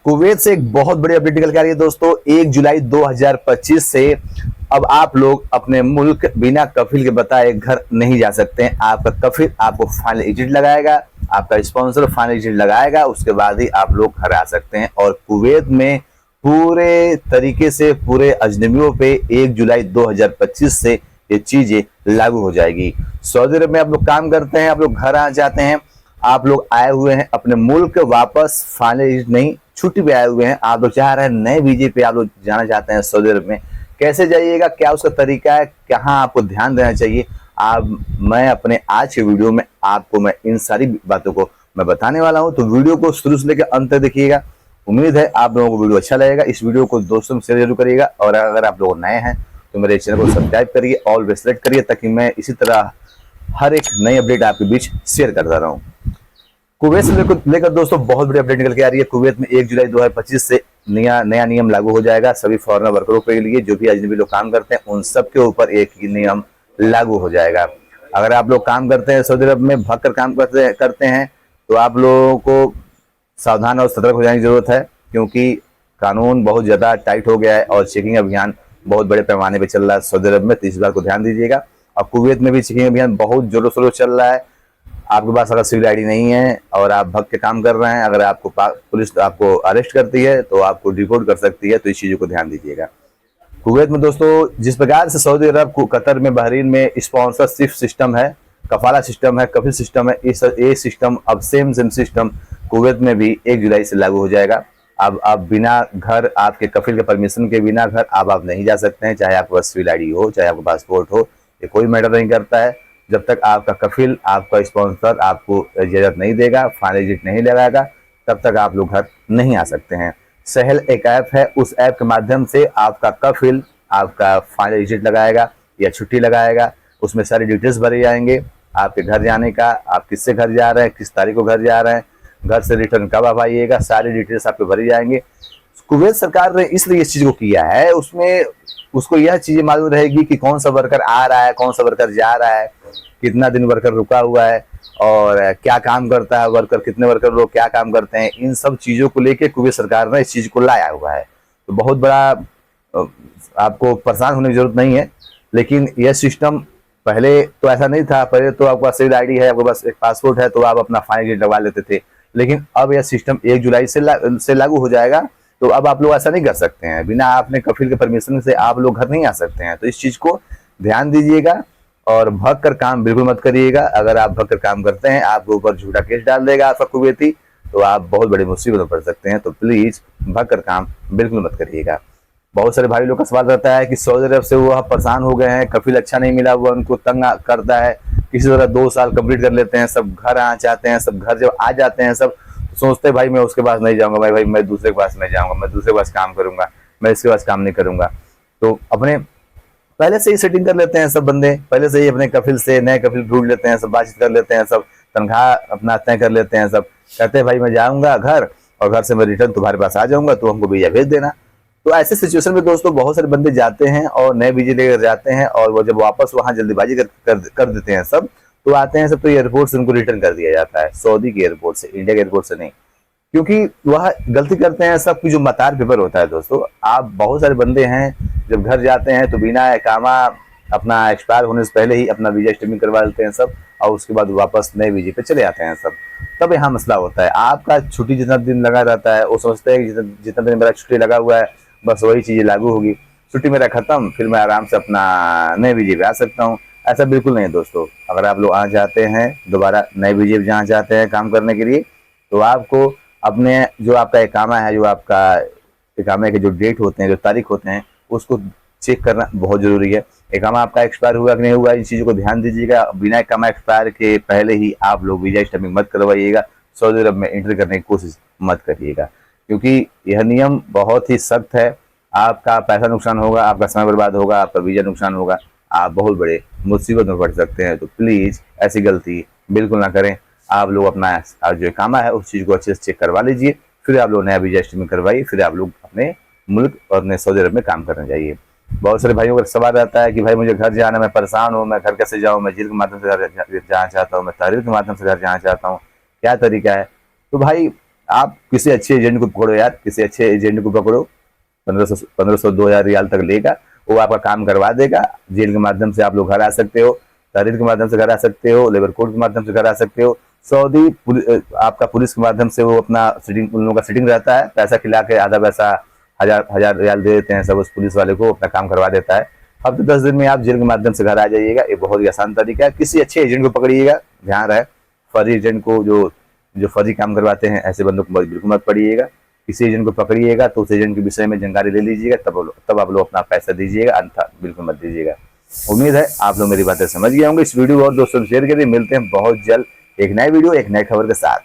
Kuwait से एक बहुत बड़ी अपडेट निकल के आ रही है दोस्तों। 1 जुलाई 2025 से अब आप लोग अपने मुल्क बिना कफिल के बताए घर नहीं जा सकते हैं। आपका कफिल आपको फाइनल एग्जिट लगाएगा, आपका स्पॉन्सर फाइनल एग्जिट लगाएगा, उसके बाद ही आप लोग घर आ सकते हैं। और कुवैत में पूरे तरीके से पूरे अजनबियों पे 1 जुलाई 2025 से ये चीजें लागू हो जाएगी। सऊदी अरब में आप लोग काम करते हैं, आप लोग घर आ जाते हैं, आप लोग आए हुए हैं अपने मुल्क वापस फाइनल नहीं छुट्टी पे आए हुए हैं, आप लोग चाह रहे हैं नए वीजे पे आप लोग जाना चाहते हैं सऊदी अरब में। कैसे जाइएगा, क्या उसका तरीका है, कहाँ आपको ध्यान देना चाहिए, मैं अपने आज के वीडियो में आपको मैं इन सारी बातों को मैं बताने वाला हूं। तो वीडियो को शुरू से लेकर अंत तक देखिएगा। उम्मीद है आप लोगों को वीडियो अच्छा लगेगा। इस वीडियो को दोस्तों में शेयर जरूर करिएगा और अगर आप लोग नए हैं तो मेरे चैनल को सब्सक्राइब करिए, ऑल पे सेलेक्ट करिए, ताकि मैं इसी तरह हर एक नई अपडेट आपके बीच शेयर करता रहूं। कुवैत से लेकर दोस्तों बहुत बड़ी अपडेट निकल के आ रही है। कुवैत में 1 जुलाई 2025 से नया नियम लागू हो जाएगा सभी फॉरेनर वर्करों के लिए। जो भी अजनबी लोग काम करते हैं उन सब के ऊपर एक ही नियम लागू हो जाएगा। अगर आप लोग काम करते हैं सऊदी अरब में, भाग कर काम करते हैं तो आप लोगों को सावधान और सतर्क हो जाने की जरूरत है, क्योंकि कानून बहुत ज्यादा टाइट हो गया है और चेकिंग अभियान बहुत बड़े पैमाने पर चल रहा है सऊदी अरब में। तो इस बार को ध्यान दीजिएगा। और कुवैत में भी चेकिंग अभियान बहुत जोरों शोरों चल रहा है। आपके पास अगर सिविल आईडी नहीं है और आप भग के काम कर रहे हैं, अगर आपको पुलिस आपको अरेस्ट करती है तो आपको डिपोर्ट कर सकती है। तो इस चीजों को ध्यान दीजिएगा। कुवैत में दोस्तों जिस प्रकार से सऊदी अरब को कतर में, बहरीन में स्पॉन्सरशिप सिस्टम है, कफाला सिस्टम है, कफिल सिस्टम है, इस सिस्टम अब सेम सिस्टम कुवैत में भी 1 जुलाई से लागू हो जाएगा। अब आप बिना घर, आपके कफिल के परमिशन के बिना घर आप नहीं जा सकते हैं। चाहे आपके पास सिविल आईडी हो, चाहे आपका पासपोर्ट हो, ये कोई मैटर नहीं करता है। जब तक आपका कफिल, आपका स्पॉन्सर आपको इजाजत नहीं देगा, फाइनल एग्जिट नहीं लगाएगा, तब तक आप लोग घर नहीं आ सकते हैं। सहल एक ऐप है, उस ऐप के माध्यम से आपका कफिल आपका फाइनल एग्जिट लगाएगा या छुट्टी लगाएगा। उसमें सारी डिटेल्स भरे जाएंगे, आपके घर जाने का, आप किससे घर जा रहे हैं, किस तारीख को घर जा रहे हैं, घर से रिटर्न कब आप आइएगा, सारी डिटेल्स आपके भरी जाएंगे। कुवैत सरकार ने इसलिए इस चीज को किया है, उसमें उसको यह चीजें मालूम रहेगी कि कौन सा वर्कर आ रहा है, कौन सा वर्कर जा रहा है, कितना दिन वर्कर रुका हुआ है और क्या काम करता है वर्कर, कितने वर्कर लोग क्या काम करते हैं। इन सब चीजों को लेके कुवैत सरकार ने इस चीज को लाया हुआ है। तो बहुत बड़ा आपको परेशान होने की जरूरत नहीं है। लेकिन यह सिस्टम पहले तो ऐसा नहीं था। पहले तो आपका सिविल आईडी है, आपके पास एक पासपोर्ट है, तो आप अपना फाइनल एग्जिट लगवा लेते थे। लेकिन अब यह सिस्टम 1 जुलाई से लागू हो जाएगा। तो अब आप लोग ऐसा नहीं कर सकते हैं, बिना आपने कफिल के परमिशन से आप लोग घर नहीं आ सकते हैं। तो इस चीज को ध्यान दीजिएगा और भग कर काम बिल्कुल मत करिएगा। अगर आप भग कर काम करते हैं, आपके ऊपर झूठा केस डाल देगा आपका कुवैती, तो आप बहुत बड़ी मुसीबत में पड़ सकते हैं। तो प्लीज भग कर काम बिल्कुल मत करिएगा। बहुत सारे भाई लोग का सवाल रहता है कि सऊदी अरब से वो परेशान हो गए हैं, कफिल अच्छा नहीं मिला, वो उनको तंग करता है, किसी तरह 2 साल कंप्लीट कर लेते हैं, सब घर आना चाहते हैं, सब घर जब आ जाते हैं सब सोचते हैं भाई मैं उसके पास नहीं जाऊंगा, भाई मैं दूसरे के पास नहीं जाऊंगा, मैं दूसरे के पास काम करूंगा, मैं इसके पास काम नहीं करूंगा। तो अपने पहले से ही सेटिंग कर लेते हैं सब बंदे, पहले से ही अपने कफिल से नए कफिल ढूंढ लेते हैं, सब बातचीत कर लेते हैं, सब तनख्वाह अपना तय कर लेते हैं, सब कहते हैं भाई मैं जाऊंगा घर और घर से मैं रिटर्न तुम्हारे पास आ जाऊंगा, तो हमको वीजा भेज देना। तो ऐसे सिचुएशन में दोस्तों बहुत सारे बंदे जाते हैं और नए वीजे लेकर जाते हैं और वो जब वापस वहां जल्दीबाजी कर देते हैं सब, तो आते हैं सब तो एयरपोर्ट से उनको रिटर्न कर दिया जाता है, सऊदी के एयरपोर्ट से, इंडिया के एयरपोर्ट से नहीं, क्योंकि वह गलती करते हैं सब। जो मतार पेपर होता है दोस्तों, आप बहुत सारे बंदे हैं जब घर जाते हैं तो बिना इकामा अपना एक्सपायर होने से पहले ही अपना वीजा स्टेम्पिंग करवा लेते हैं सब, और उसके बाद वापस नए वीजे पे चले आते हैं सब। तब यहाँ मसला होता है। आपका छुट्टी जितना दिन लगा रहता है वो समझते हैं कि जितना दिन मेरा छुट्टी लगा हुआ है बस वही चीजें लागू होगी, छुट्टी मेरा खत्म, फिर मैं आराम से अपना नए वीजे पे आ सकता हूँ। ऐसा बिल्कुल नहीं है दोस्तों। अगर आप लोग आ जाते हैं दोबारा नए वीजे पे जहाँ जाते हैं काम करने के लिए, तो आपको अपने जो आपका इकामा है, जो आपका इकामे के जो डेट होते हैं, जो तारीख होते हैं, उसको चेक करना बहुत जरूरी है। इकामा आपका एक्सपायर हुआ कि नहीं हुआ, इन चीज़ों को ध्यान दीजिएगा। बिना इकामा एक्सपायर के पहले ही आप लोग वीजा स्टैम्पिंग मत करवाइएगा, सऊदी अरब में एंटर करने की कोशिश मत करिएगा, क्योंकि यह नियम बहुत ही सख्त है। आपका पैसा नुकसान होगा, आपका समय बर्बाद होगा, आपका वीजा नुकसान होगा, आप बहुत बड़े मुसीबत में पड़ सकते हैं। तो प्लीज़ ऐसी गलती बिल्कुल ना करें। आप लोग अपना जो इकामा है उस चीज़ को अच्छे से चेक करवा लीजिए, फिर आप लोग नया वीजा स्टैम्पिंग करवाइए, फिर आप लोग अपने मुल्क और अपने सऊदी अरब में काम करने जाइए। बहुत सारे भाइयों का सवाल रहता है कि भाई मुझे घर जाना, मैं परेशान हूँ, मैं घर कैसे जाऊँ, मैं जेल के माध्यम से घर जाना चाहता हूँ, मैं तहरीर के माध्यम से घर जाना चाहता हूँ, क्या तरीका है। तो भाई आप किसी अच्छे एजेंट को पकड़ो यार, किसी अच्छे एजेंट को पकड़ो, 1500 2000 रियाल तक लेगा, वो आपका काम करवा देगा। जेल के माध्यम से आप लोग घर आ सकते हो, तहरीर के माध्यम से घर आ सकते हो, लेबर कोर्ट के माध्यम से घर आ सकते हो। सऊदी आपका पुलिस के माध्यम से वो अपना सिटिंग, उन लोगों का सिटिंग रहता है, पैसा खिला के आधा पैसा 1000 रियाल दे देते हैं सब, उस पुलिस वाले को अपना काम करवा देता है। हफ्ते 10 दिन में आप जेल के माध्यम से घर आ जाइएगा। ये बहुत ही आसान तरीका है। किसी अच्छे एजेंट को पकड़िएगा, ध्यान रहे फर्जी एजेंट को, जो फर्जी काम करवाते हैं, ऐसे बंदों को बिल्कुल मत पड़िएगा। किसी एजेंट को पकड़िएगा तो उस एजेंट के विषय में जानकारी ले लीजिएगा, तब आप लोग अपना पैसा दीजिएगा, अन्यथा बिल्कुल मत दीजिएगा। उम्मीद है आप लोग मेरी बातें समझ गए होंगे। इस वीडियो और दोस्तों को शेयर करिए। मिलते हैं बहुत जल्द एक नए वीडियो, एक नए खबर के साथ।